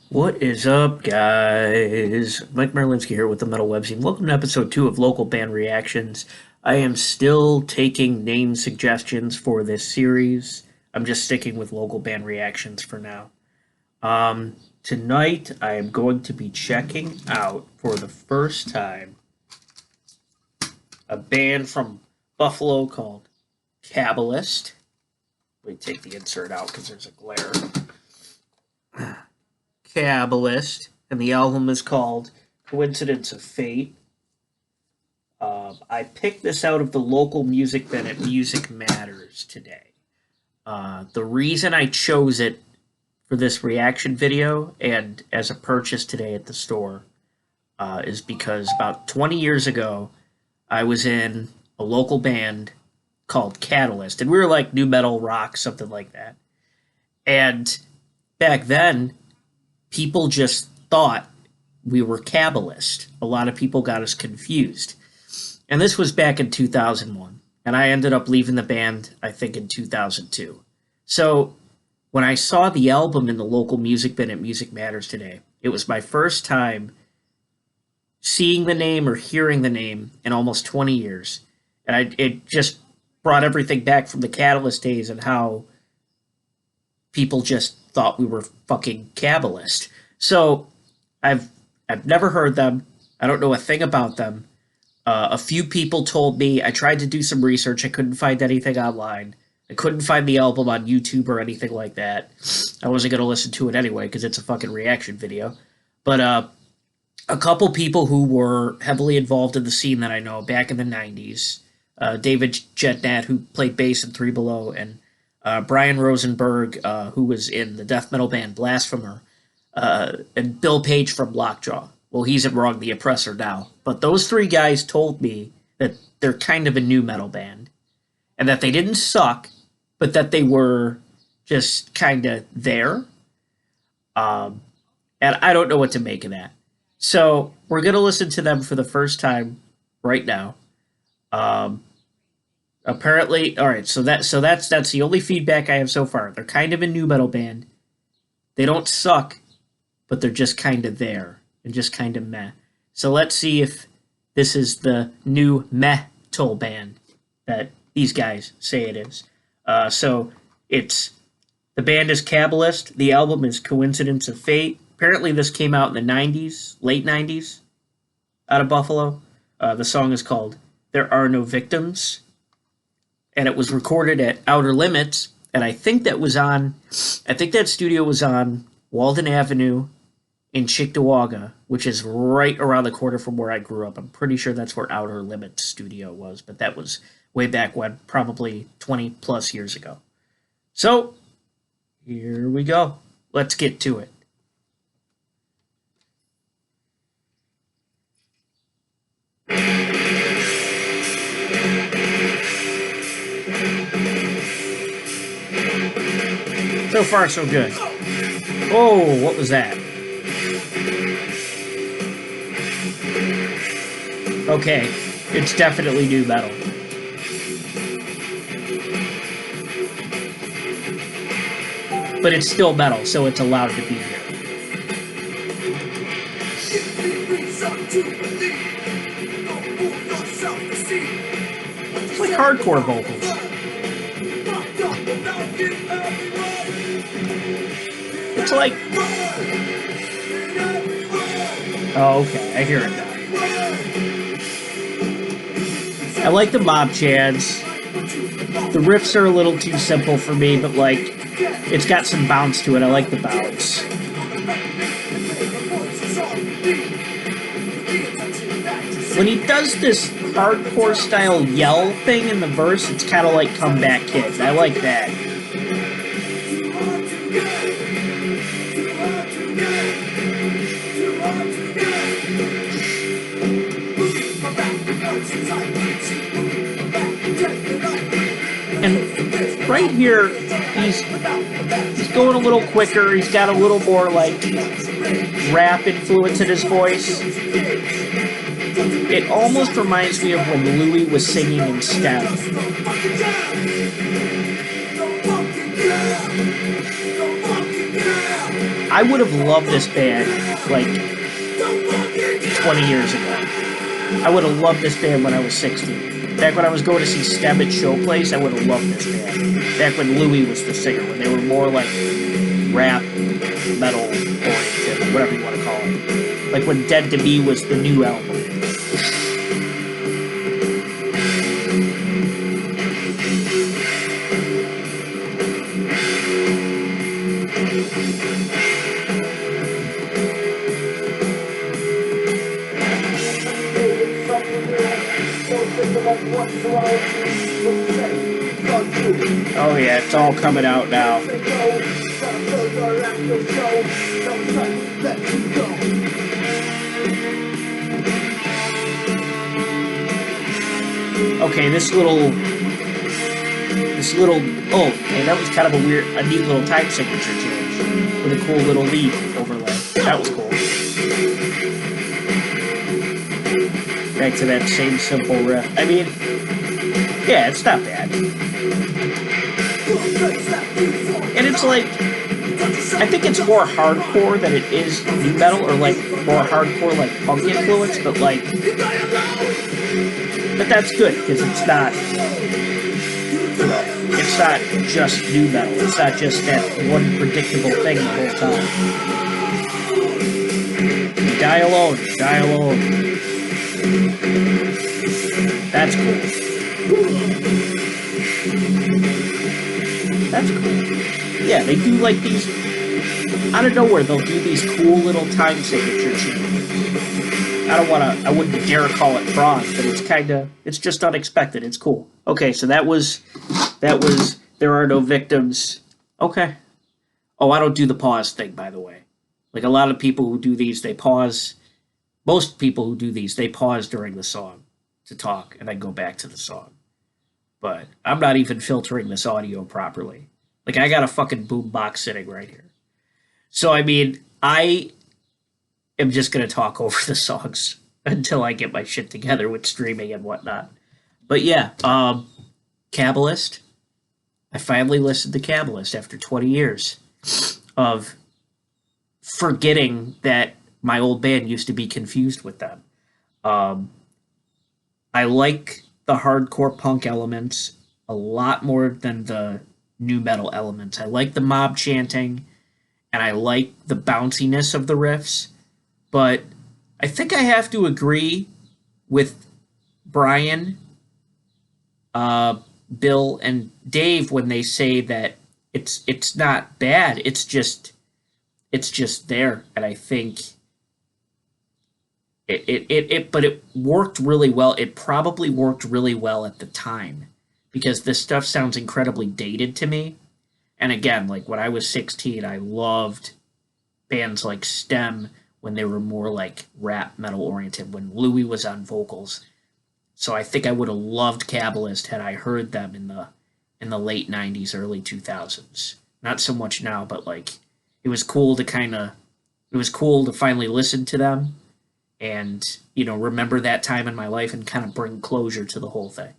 What is up, guys? Mike Merlinski here with the Metal Webzine. Welcome to episode 2 of Local Band Reactions. I am still taking name suggestions for this series. I'm just sticking with local band reactions for now. Tonight, I am going to be checking out, for the first time, a band from Buffalo called Cabalyst. Let me take the insert out because there's a glare. Cabalist, and the album is called Coincidence of Fate. I picked this out of the local music bin at Music Matters today. The reason I chose it for this reaction video and as a purchase today at the store is because about 20 years ago, I was in a local band called Catalyst, and we were like new metal rock, something like that. And back then, people just thought we were Cabalyst. A lot of people got us confused. And this was back in 2001. And I ended up leaving the band, I think, in 2002. So when I saw the album in the local music bin at Music Matters today, it was my first time seeing the name or hearing the name in almost 20 years. And it just brought everything back from the Catalyst days and how people just thought we were fucking Cabalyst. So I've never heard them. I don't know a thing about them. A few people told me. I tried to do some research. I couldn't find anything online. I couldn't find the album on YouTube or anything like that. I wasn't going to listen to it anyway because it's a fucking reaction video. But a couple people who were heavily involved in the scene that I know back in the 90s, David Jetnat, who played bass in Three Below, and Brian Rosenberg, who was in the death metal band Blasphemer, and Bill Page from Lockjaw. Well, he's in Wrong the Oppressor now. But those three guys told me that they're kind of a new metal band, and that they didn't suck, but that they were just kind of there. And I don't know what to make of that. So we're going to listen to them for the first time right now. Apparently, all right. So that's the only feedback I have so far. They're kind of a new metal band. They don't suck, but they're just kind of there and just kind of meh. So let's see if this is the new metal band that these guys say it is. So the band is Cabalist. The album is Coincidence of Fate. Apparently, this came out in the 90s, late 90s, out of Buffalo. The song is called "There Are No Victims." And it was recorded at Outer Limits, and I think that studio was on Walden Avenue in Cheektowaga, which is right around the corner from where I grew up. I'm pretty sure that's where Outer Limits studio was, but that was way back when, probably 20 plus years ago. So, here we go. Let's get to it. So far, so good. Oh, what was that? Okay, it's definitely new metal. But it's still metal, so it's allowed to be here. It's like hardcore vocals. It's like... Oh, okay, I hear it now. I like the mob chants. The riffs are a little too simple for me, but like, it's got some bounce to it. I like the bounce. When he does this hardcore style yell thing in the verse, it's kind of like Comeback Kids. I like that. And right here, he's going a little quicker. He's got a little more like rap influence in his voice. It almost reminds me of when Louis was singing in Step. I would have loved this band like 20 years ago. I would have loved this band when I was 16. Back when I was going to see Stem at show place, I would have loved this band. Back when Louis was the singer, when they were more like rap, metal oriented, whatever you want to call it. Like when Dead to Me was the new album. Oh yeah, it's all coming out now. Okay, this little, oh, okay, that was kind of a neat little time signature change with a cool little lead overlay. That was cool. Back to that same simple riff. I mean, yeah, it's not bad. And it's like, I think it's more hardcore than it is nu metal, or like more hardcore like punk influence, but like, but that's good, because it's not, you know, it's not just nu metal. It's not just that one predictable thing the whole time. Die alone, die alone. That's cool. That's cool. Yeah, they do like these, out of nowhere, they'll do these cool little time signature changes. I wouldn't dare call it fraud, but it's just unexpected. It's cool. Okay, so that was, There Are No Victims. Okay. Oh, I don't do the pause thing, by the way. Like a lot of people who do these, they pause. Most people who do these, they pause during the song to talk and then go back to the song. But I'm not even filtering this audio properly. Like, I got a fucking boombox sitting right here. So, I mean, I am just going to talk over the songs until I get my shit together with streaming and whatnot. But yeah, Cabalyst. I finally listened to Cabalyst after 20 years of forgetting that my old band used to be confused with them. I like the hardcore punk elements a lot more than the nu metal elements. I like the mob chanting, and I like the bounciness of the riffs, but I think I have to agree with Brian, Bill, and Dave when they say that it's not bad. It's just there, and I think but it worked really well. It probably worked really well at the time, because this stuff sounds incredibly dated to me. And again, like when I was 16, I loved bands like Stem when they were more like rap metal oriented, when Louis was on vocals. So I think I would have loved Cabalyst had I heard them in the late 90s, early 2000s. Not so much now, but like it was cool to finally listen to them and, you know, remember that time in my life and kind of bring closure to the whole thing.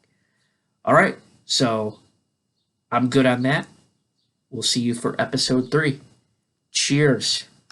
All right, so I'm good on that. We'll see you for episode 3. Cheers.